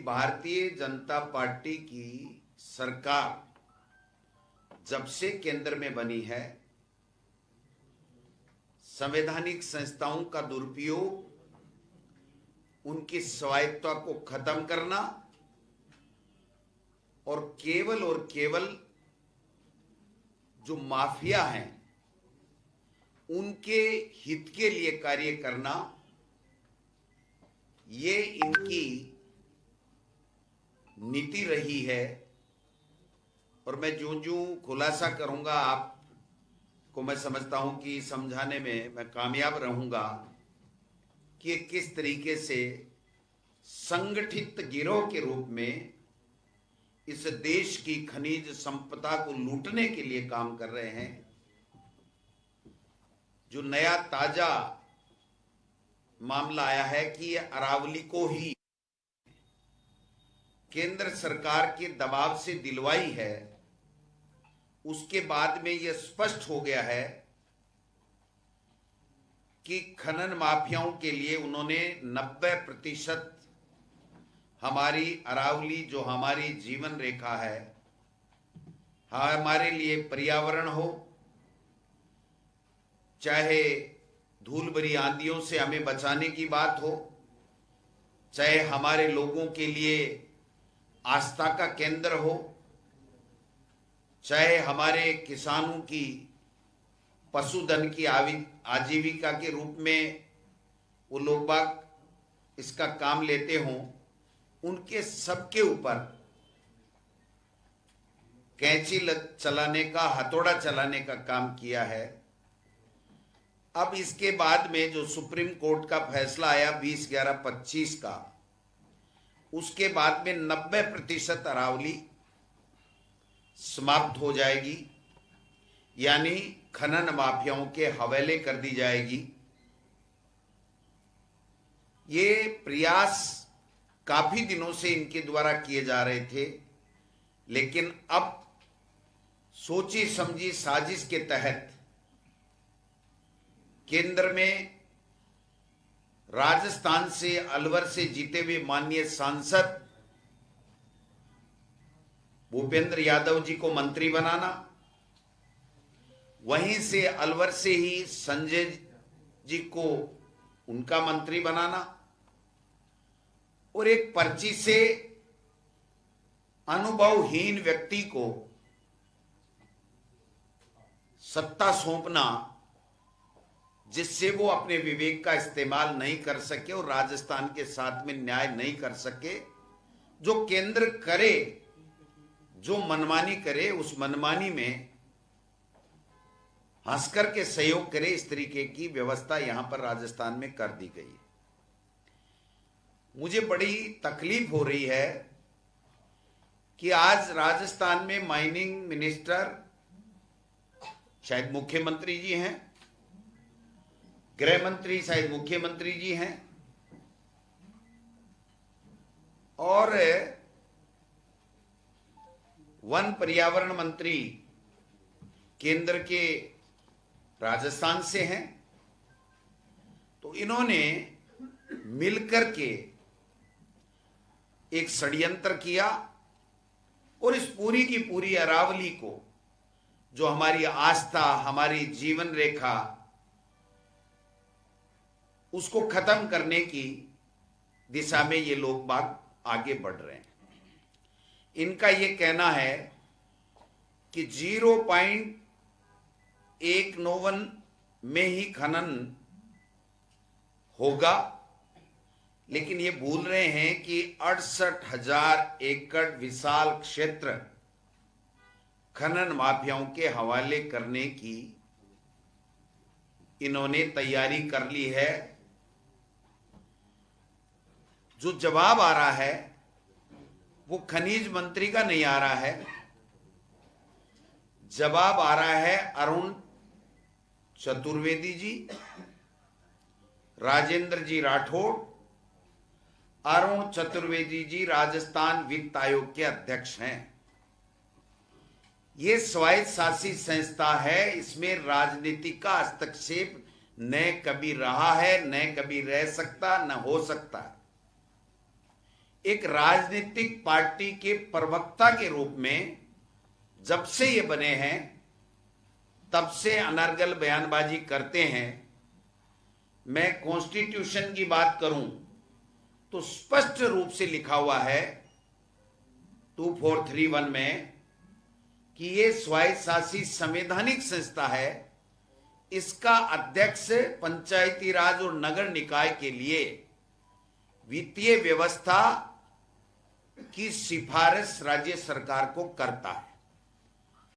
Bharatiya Janata party की सरकार जब से केंद्र में बनी है, संवैधानिक संस्थाओं का दुरुपयोग, उनकी स्वायत्तता को खत्म करना और केवल जो माफिया हैं उनके हित के लिए कार्य करना, ये इनकी नीति रही है। और मैं जो खुलासा करूंगा आपको, मैं समझता हूं कि समझाने में मैं कामयाब रहूंगा कि किस तरीके से संगठित गिरोह के रूप में इस देश की खनिज संपदा को लूटने के लिए काम कर रहे हैं। जो नया ताजा मामला आया है कि ये अरावली को ही केंद्र सरकार के दबाव से दिलवाई है, उसके बाद में यह स्पष्ट हो गया है कि खनन माफियाओं के लिए उन्होंने 90% हमारी अरावली, जो हमारी जीवन रेखा है, हमारे लिए पर्यावरण हो, चाहे धूल भरी आंधियों से हमें बचाने की बात हो, चाहे हमारे लोगों के लिए आस्था का केंद्र हो, चाहे हमारे किसानों की पशुधन की आजीविका के रूप में वो लोग बाग इसका काम लेते हों, उनके सबके ऊपर कैंची चलाने का, हथौड़ा चलाने का काम किया है। अब इसके बाद में जो सुप्रीम कोर्ट का फैसला आया 20/11/25 का, उसके बाद में 90% अरावली समाप्त हो जाएगी, यानी खनन माफियाओं के हवाले कर दी जाएगी। ये प्रयास काफी दिनों से इनके द्वारा किए जा रहे थे, लेकिन अब सोची समझी साजिश के तहत केंद्र में राजस्थान से, अलवर से जीते हुए माननीय सांसद भूपेंद्र यादव जी को मंत्री बनाना, वहीं से अलवर से ही संजय जी को उनका मंत्री बनाना, और एक पर्ची से अनुभवहीन व्यक्ति को सत्ता सौंपना, जिससे वो अपने विवेक का इस्तेमाल नहीं कर सके और राजस्थान के साथ में न्याय नहीं कर सके। जो केंद्र करे, जो मनमानी करे, उस मनमानी में हंसकर के सहयोग करे, इस तरीके की व्यवस्था यहां पर राजस्थान में कर दी गई। मुझे बड़ी तकलीफ हो रही है कि आज राजस्थान में माइनिंग मिनिस्टर शायद मुख्यमंत्री जी हैं, गृह मंत्री शायद मुख्यमंत्री जी हैं, और वन पर्यावरण मंत्री केंद्र के राजस्थान से हैं। तो इन्होंने मिलकर के एक षड्यंत्र किया और इस पूरी की पूरी अरावली को, जो हमारी आस्था, हमारी जीवन रेखा, उसको खत्म करने की दिशा में ये लोग बाग आगे बढ़ रहे हैं। इनका ये कहना है कि 0.191 में ही खनन होगा, लेकिन ये भूल रहे हैं कि 68,000 एकड़ विशाल क्षेत्र खनन माफियाओं के हवाले करने की इन्होंने तैयारी कर ली है। जो जवाब आ रहा है वो खनिज मंत्री का नहीं आ रहा है, जवाब आ रहा है अरुण चतुर्वेदी जी, राजेंद्र जी राठौड़। अरुण चतुर्वेदी जी राजस्थान वित्त आयोग के अध्यक्ष हैं। ये स्वायत्त शासी संस्था है, इसमें राजनीति का हस्तक्षेप न कभी रहा है, न कभी रह सकता, न हो सकता। एक राजनीतिक पार्टी के प्रवक्ता के रूप में जब से ये बने हैं तब से अनर्गल बयानबाजी करते हैं। मैं कॉन्स्टिट्यूशन की बात करूं तो स्पष्ट रूप से लिखा हुआ है 2431 में कि ये स्वायत्तशासी संवैधानिक संस्था है। इसका अध्यक्ष पंचायती राज और नगर निकाय के लिए वित्तीय व्यवस्था की सिफारिश राज्य सरकार को करता है।